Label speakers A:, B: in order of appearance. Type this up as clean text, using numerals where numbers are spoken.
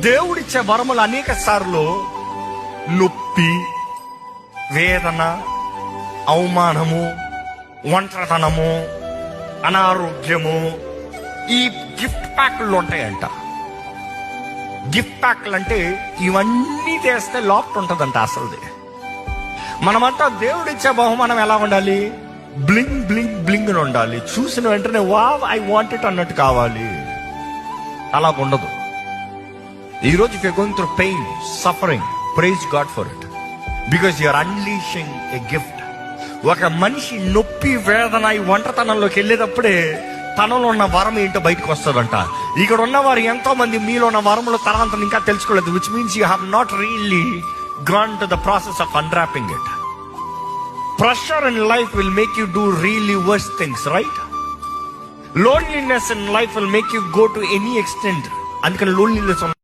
A: దేవుడిచ్చే వరములు అనేక సార్లు నొప్పి, వేదన, అవమానము, ఒంటరితనము, అనారోగ్యము, ఈ గిఫ్ట్ ప్యాక్లు ఉంటాయంట. గిఫ్ట్ ప్యాక్లు అంటే ఇవన్నీ చేస్తే లోపల ఉంటుందంట అసలుది. మనమంతా దేవుడిచ్చే బహుమానం ఎలా ఉండాలి? బ్లింగ్ బ్లింగ్ బ్లింగ్ అని ఉండాలి. చూసిన వెంటనే వావ్ ఐ వాంట్ ఇట్ అన్నట్టు కావాలి. అలా ఉండదు. ఈరోజు if you are going through pain, suffering, praise God for it, because you are unleashing a gift. ఒక మనిషి నొప్పి, వేదన, ఈ ఒంటరితనంలోకి వెళ్ళేటప్పుడే తనలో ఉన్న వరం ఏంటో బయటకు వస్తుందంట. ఇక్కడ ఉన్నవారు ఎంతో మంది మీలో ఉన్న వరములు తనంతరం ఇంకా తెలుసుకోలేదు, which means you have not really gone to the process of unwrapping it. Pressure in life will make you do really worse things, right? Loneliness in life will make you go to any extent. అందుకని loneliness